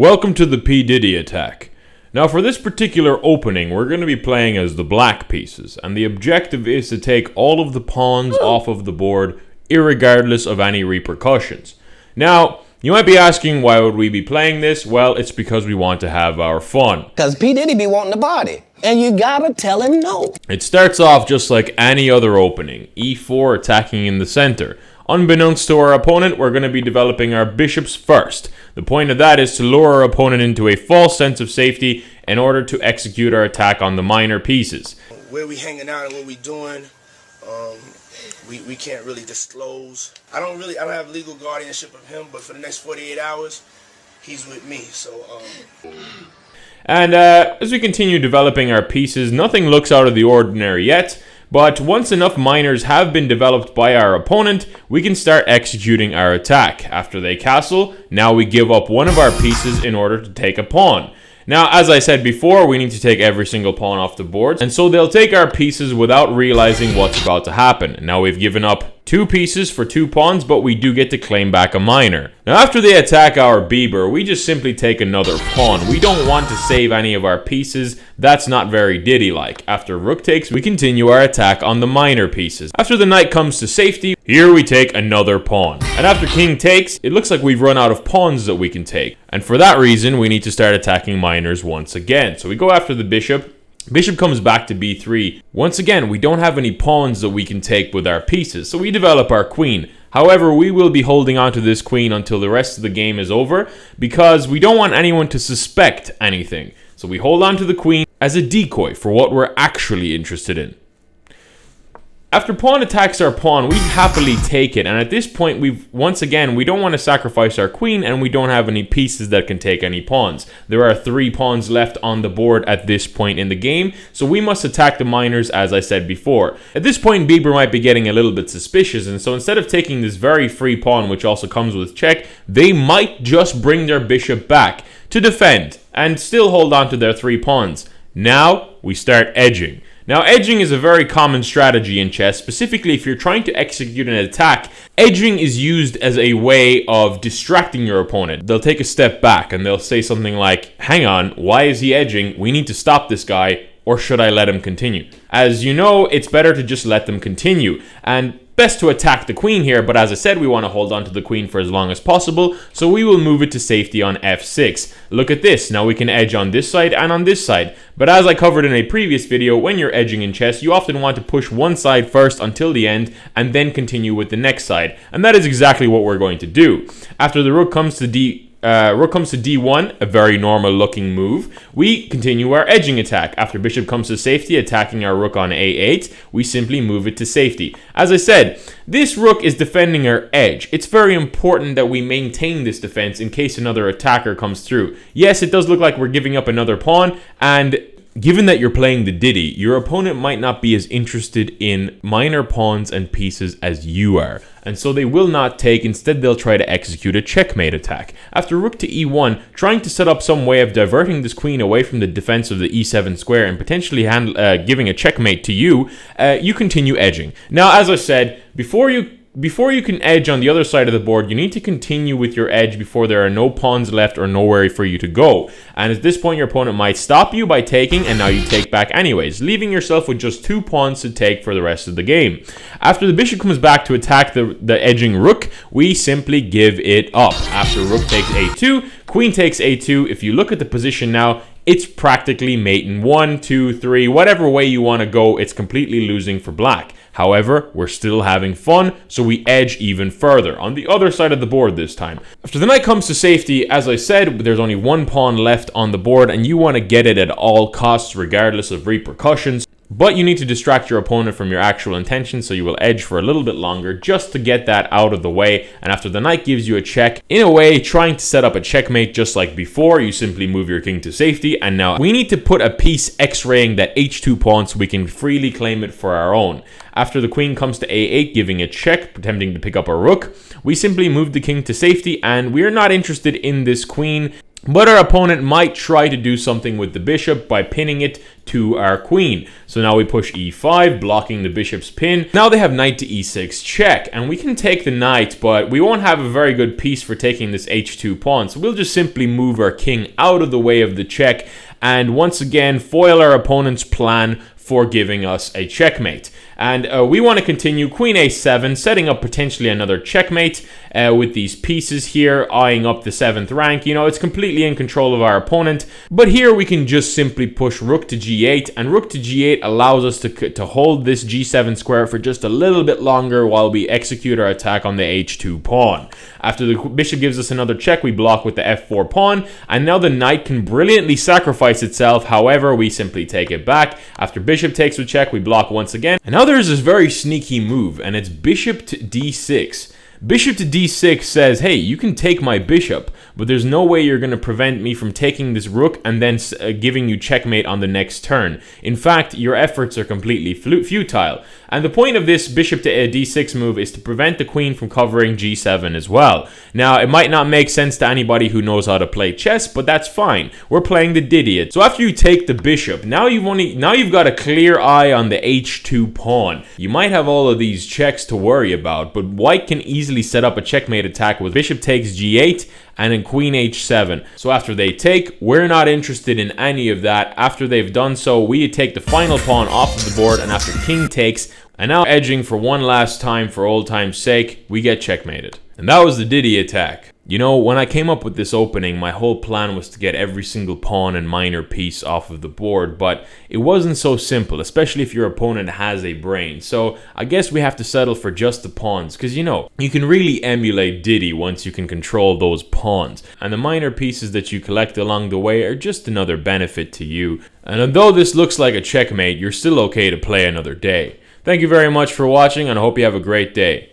Welcome to the Diddy attack. Now for this particular opening, we're going to be playing as the black pieces, and the objective is to take all of the pawns off of the board, irregardless of any repercussions. Now, you might be asking, why would we be playing this? Well, it's because we want to have our fun. Cause P. Diddy be wanting to party, and you gotta tell him no. It starts off just like any other opening, e4 attacking in the center. Unbeknownst to our opponent, we're going to be developing our bishops first. The point of that is to lure our opponent into a false sense of safety in order to execute our attack on the minor pieces. Where we hanging out and what we doing, we can't really disclose. I don't have legal guardianship of him, but for the next 48 hours, he's with me. So. And as we continue developing our pieces, nothing looks out of the ordinary yet. But once enough minors have been developed by our opponent, we can start executing our attack. After they castle, now we give up one of our pieces in order to take a pawn. Now, as I said before, we need to take every single pawn off the board, and so they'll take our pieces without realizing what's about to happen. Now we've given up 2 pieces for 2 pawns, but we do get to claim back a minor. Now after they attack our Bieber, we just simply take another pawn. We don't want to save any of our pieces. That's not very Diddy-like. After rook takes, we continue our attack on the minor pieces. After the knight comes to safety, here we take another pawn. And after king takes, it looks like we've run out of pawns that we can take. And for that reason, we need to start attacking minors once again. So we go after the bishop. Bishop comes back to b3. Once again, we don't have any pawns that we can take with our pieces, so we develop our queen. However, we will be holding on to this queen until the rest of the game is over, because we don't want anyone to suspect anything. So we hold on to the queen as a decoy for what we're actually interested in. After pawn attacks our pawn, we happily take it, and at this point, we don't want to sacrifice our queen, and we don't have any pieces that can take any pawns. There are 3 pawns left on the board at this point in the game, so we must attack the minors as I said before. At this point, Bieber might be getting a little bit suspicious, and so instead of taking this very free pawn, which also comes with check, they might just bring their bishop back to defend, and still hold on to their 3 pawns. Now, we start edging. Now, edging is a very common strategy in chess, specifically if you're trying to execute an attack. Edging is used as a way of distracting your opponent. They'll take a step back and they'll say something like, hang on, why is he edging? We need to stop this guy, or should I let him continue? As you know, it's better to just let them continue, and best to attack the queen here, but as I said, we want to hold on to the queen for as long as possible, so we will move it to safety on f6. Look at this, now we can edge on this side and on this side, but as I covered in a previous video, when you're edging in chess, you often want to push one side first until the end, and then continue with the next side, and that is exactly what we're going to do. After the rook comes to d1, a very normal looking move, we continue our edging attack. After bishop comes to safety, attacking our rook on a8, we simply move it to safety. As I said, this rook is defending our edge. It's very important that we maintain this defense in case another attacker comes through. Yes, it does look like we're giving up another pawn, and given that you're playing the Diddy, your opponent might not be as interested in minor pawns and pieces as you are, and so they will not take. Instead, they'll try to execute a checkmate attack. After rook to e1, trying to set up some way of diverting this queen away from the defense of the e7 square and potentially giving a checkmate to you, you continue edging. Now, as I said, before you can edge on the other side of the board, you need to continue with your edge before there are no pawns left or nowhere for you to go. And at this point, your opponent might stop you by taking, and now you take back anyways, leaving yourself with just 2 pawns to take for the rest of the game. After the bishop comes back to attack the edging rook, we simply give it up. After rook takes a2, queen takes a2. If you look at the position now, it's practically mate in 1, 2, 3, whatever way you want to go, it's completely losing for black. However, we're still having fun, so we edge even further, on the other side of the board this time. After the knight comes to safety, as I said, there's only 1 pawn left on the board, and you want to get it at all costs, regardless of repercussions. But you need to distract your opponent from your actual intention, so you will edge for a little bit longer just to get that out of the way. And after the knight gives you a check, in a way, trying to set up a checkmate just like before, you simply move your king to safety. And now we need to put a piece x-raying that h2 pawn so we can freely claim it for our own. After the queen comes to a8, giving a check, attempting to pick up a rook, we simply move the king to safety, and we are not interested in this queen. But our opponent might try to do something with the bishop by pinning it to our queen. So now we push e5, blocking the bishop's pin. Now they have knight to e6 check, and we can take the knight, but we won't have a very good piece for taking this h2 pawn. So we'll just simply move our king out of the way of the check, and once again foil our opponent's plan for giving us a checkmate. And we want to continue queen a7, setting up potentially another checkmate with these pieces here, eyeing up the 7th rank. You know, it's completely in control of our opponent. But here we can just simply push rook to g8, and rook to g8 allows us to hold this g7 square for just a little bit longer while we execute our attack on the h2 pawn. After the bishop gives us another check, we block with the f4 pawn, and now the knight can brilliantly sacrifice itself. However, we simply take it back. After bishop takes a check, we block once again. And now there's this very sneaky move, and it's bishop to d6. Bishop to d6 says, hey, you can take my bishop, but there's no way you're going to prevent me from taking this rook and then giving you checkmate on the next turn. In fact, your efforts are completely futile. And the point of this bishop to d6 move is to prevent the queen from covering g7 as well. Now, it might not make sense to anybody who knows how to play chess, but that's fine. We're playing the Diddy. So after you take the bishop, now you've got a clear eye on the h2 pawn. You might have all of these checks to worry about, but white can easily set up a checkmate attack with bishop takes g8 and then queen h7. So after they take, we're not interested in any of that. After they've done so, we take the final pawn off of the board, and after king takes, and now edging for one last time for old time's sake, we get checkmated. And that was the Diddy attack. You know, when I came up with this opening, my whole plan was to get every single pawn and minor piece off of the board, but it wasn't so simple, especially if your opponent has a brain. So I guess we have to settle for just the pawns, because you know, you can really emulate Diddy once you can control those pawns, and the minor pieces that you collect along the way are just another benefit to you. And although this looks like a checkmate, you're still okay to play another day. Thank you very much for watching, and I hope you have a great day.